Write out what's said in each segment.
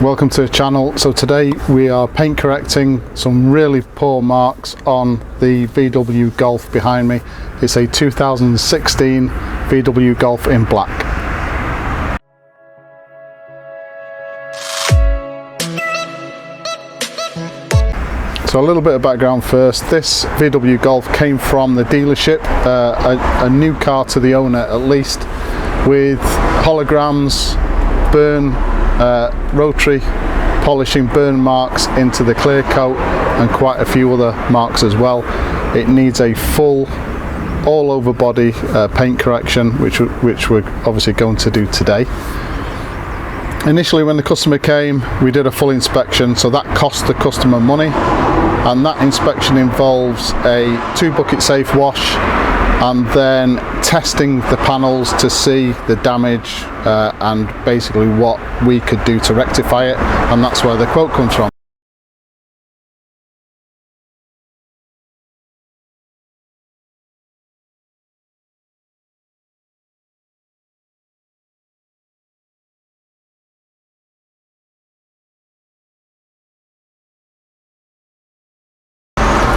Welcome to the channel. So today we are paint correcting some really poor marks on the VW Golf behind me. It's a 2016 VW Golf in black. So a little bit of background first. This VW Golf came from the dealership, a new car to the owner at least, with holograms, burn, rotary polishing burn marks into the clear coat and quite a few other marks as well. It needs a full all over body paint correction, which we're obviously going to do today. Initially when the customer came, we did a full inspection, so that cost the customer money, and that inspection involves a 2-bucket safe wash and then testing the panels to see the damage and basically what we could do to rectify it, and that's where the quote comes from.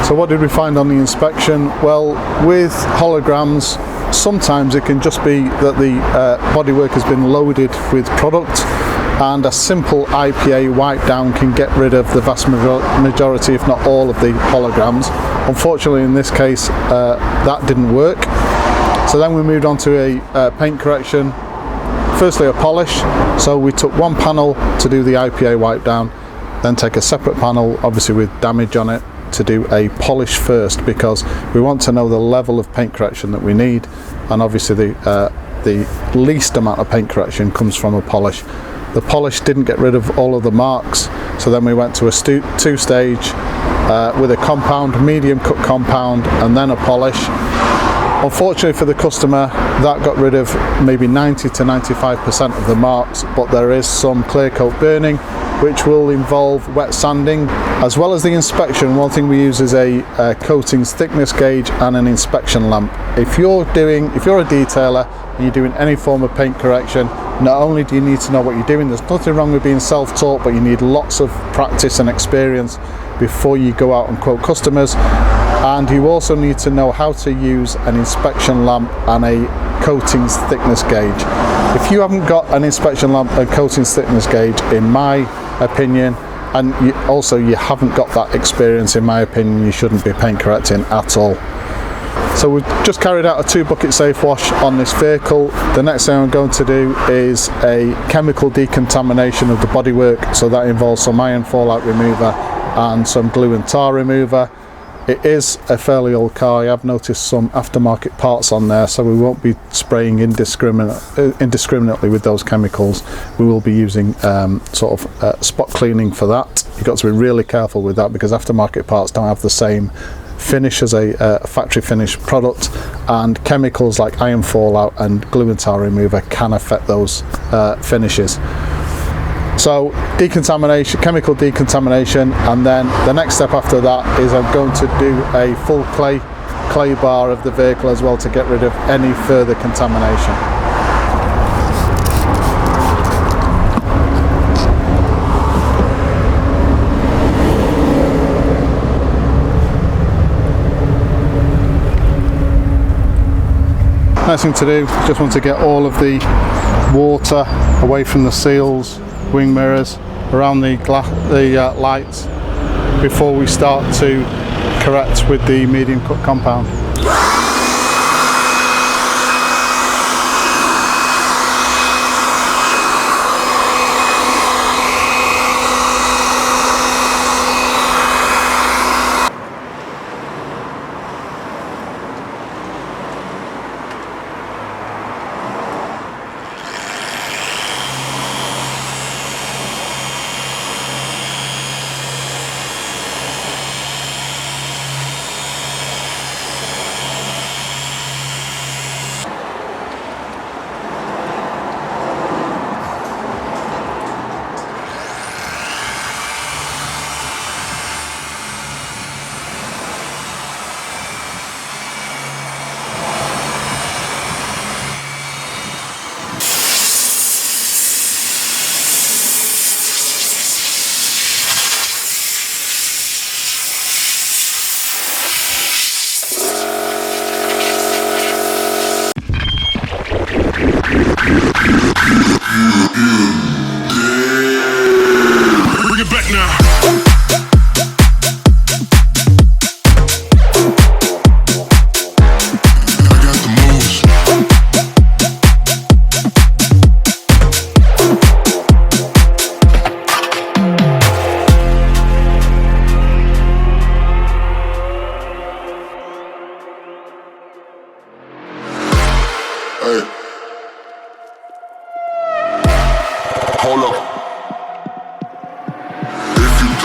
So what did we find on the inspection? Well, with holograms, sometimes it can just be that the bodywork has been loaded with product, and a simple IPA wipe down can get rid of the vast majority, if not all, of the holograms. Unfortunately in this case that didn't work. So then we moved on to a paint correction. Firstly a polish, so we took one panel to do the IPA wipe down, then take a separate panel, obviously with damage on it, to do a polish first, because we want to know the level of paint correction that we need, and obviously the least amount of paint correction comes from a polish. The polish didn't get rid of all of the marks, so then we went to a two-stage with a compound, medium cut compound, and then a polish. Unfortunately for the customer, that got rid of maybe 90 to 95% of the marks, but there is some clear coat burning, which will involve wet sanding. As well as the inspection, one thing we use is a coatings thickness gauge and an inspection lamp. If you're a detailer and you're doing any form of paint correction, not only do you need to know what you're doing, there's nothing wrong with being self-taught, but you need lots of practice and experience before you go out and quote customers. And you also need to know how to use an inspection lamp and a coatings thickness gauge. If you haven't got an inspection lamp and coatings thickness gauge, in my opinion, and you haven't got that experience, in my opinion, you shouldn't be paint correcting at all. So we've just carried out a 2-bucket safe wash on this vehicle. The next thing I'm going to do is a chemical decontamination of the bodywork, so that involves some iron fallout remover and some glue and tar remover. It is a fairly old car. I have noticed some aftermarket parts on there, so we won't be spraying indiscriminately with those chemicals. We will be using spot cleaning for that. You've got to be really careful with that, because aftermarket parts don't have the same finish as a factory finished product, and chemicals like iron fallout and glue and tar remover can affect those finishes. So decontamination, chemical decontamination, and then the next step after that is I'm going to do a full clay bar of the vehicle as well, to get rid of any further contamination. Next thing to do, just want to get all of the water away from the seals, wing mirrors, around the lights, before we start to correct with the medium cut compound.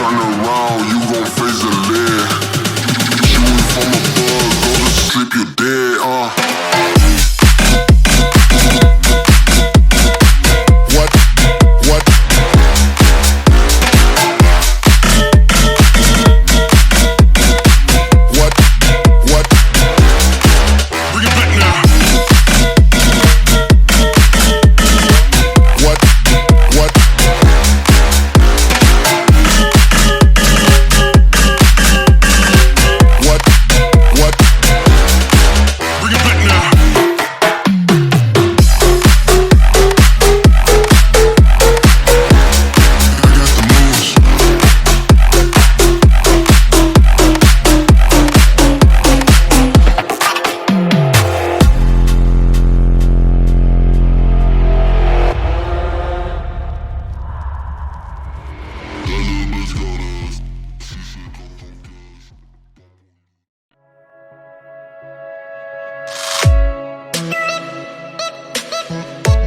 turn around, you gon' face the lead. Shooting from above, go to sleep, you dead,